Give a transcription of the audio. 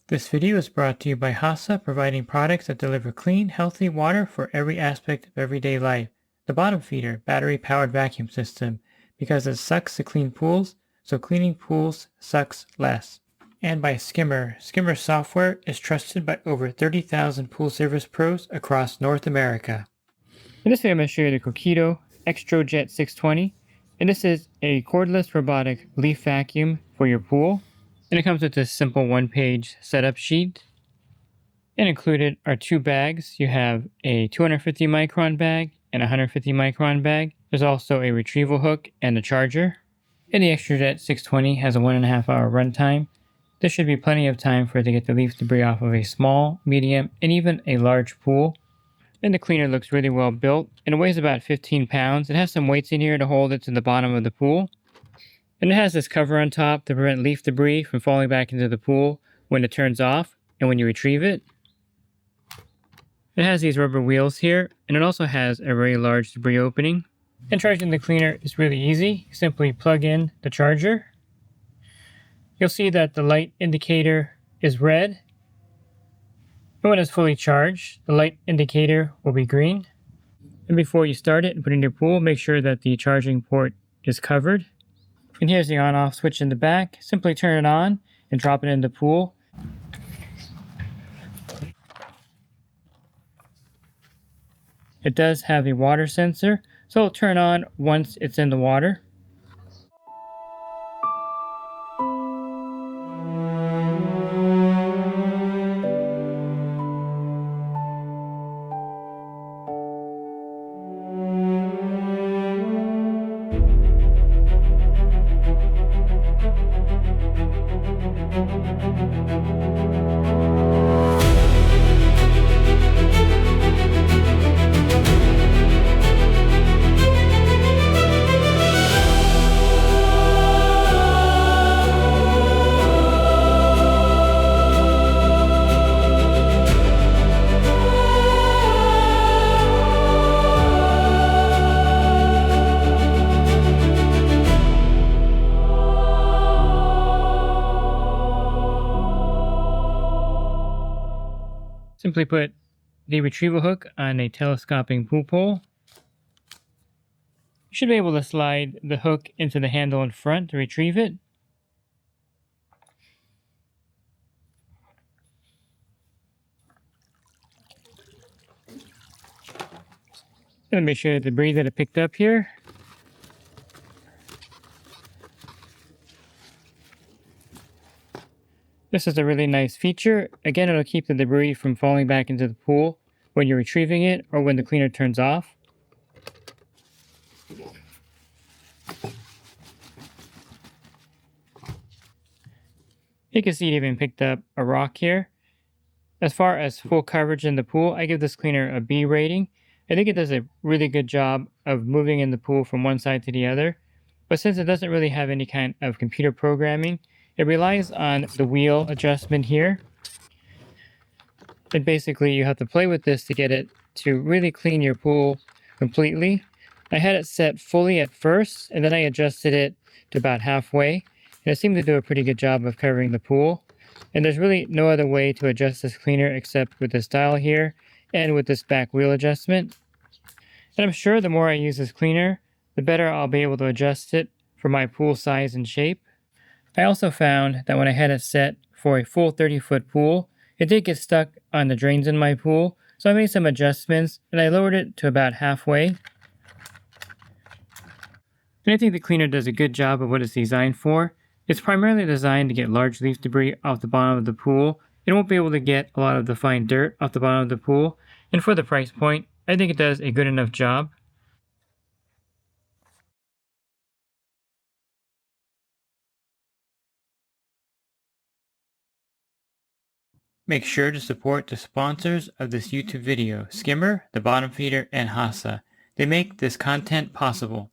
This video is brought to you by Hasa, providing products that deliver clean, healthy water for every aspect of everyday life. The bottom feeder, battery-powered vacuum system, because it sucks to clean pools, so cleaning pools sucks less. And by Skimmer. Skimmer software is trusted by over 30,000 pool service pros across North America. In this video, I'm going to show you the KOKIDO XTROJET 620. And this is a cordless robotic leaf vacuum for your pool. And it comes with this simple one-page setup sheet. And included are two bags. You have a 250 micron bag and a 150 micron bag. There's also a retrieval hook and a charger. And the XTROJET 620 has a 1.5 hour runtime. This should be plenty of time for it to get the leaf debris off of a small, medium, and even a large pool. And the cleaner looks really well built, and it weighs about 15 pounds. It has some weights in here to hold it to the bottom of the pool. And it has this cover on top to prevent leaf debris from falling back into the pool when it turns off and when you retrieve it. It has these rubber wheels here, and it also has a very large debris opening. And charging the cleaner is really easy. Simply plug in the charger. You'll see that the light indicator is red. And when it's fully charged, the light indicator will be green. And before you start it and put it in your pool, make sure that the charging port is covered. And here's the on-off switch in the back. Simply turn it on and drop it in the pool. It does have a water sensor, so it'll turn on once it's in the water. Simply put the retrieval hook on a telescoping pool pole. You should be able to slide the hook into the handle in front to retrieve it. Let me show you the debris that it picked up here. This is a really nice feature. Again, it'll keep the debris from falling back into the pool when you're retrieving it or when the cleaner turns off. You can see it even picked up a rock here. As far as full coverage in the pool, I give this cleaner a B rating. I think it does a really good job of moving in the pool from one side to the other. But since it doesn't really have any kind of computer programming, it relies on the wheel adjustment here. And basically you have to play with this to get it to really clean your pool completely. I had it set fully at first, and then I adjusted it to about halfway. And it seemed to do a pretty good job of covering the pool. And there's really no other way to adjust this cleaner except with this dial here and with this back wheel adjustment. And I'm sure the more I use this cleaner, the better I'll be able to adjust it for my pool size and shape. I also found that when I had it set for a full 30-foot pool, it did get stuck on the drains in my pool, so I made some adjustments and I lowered it to about halfway. And I think the cleaner does a good job of what it's designed for. It's primarily designed to get large leaf debris off the bottom of the pool. It won't be able to get a lot of the fine dirt off the bottom of the pool, and for the price point, I think it does a good enough job. Make sure to support the sponsors of this YouTube video, Skimmer, the Bottom Feeder, and Hasa. They make this content possible.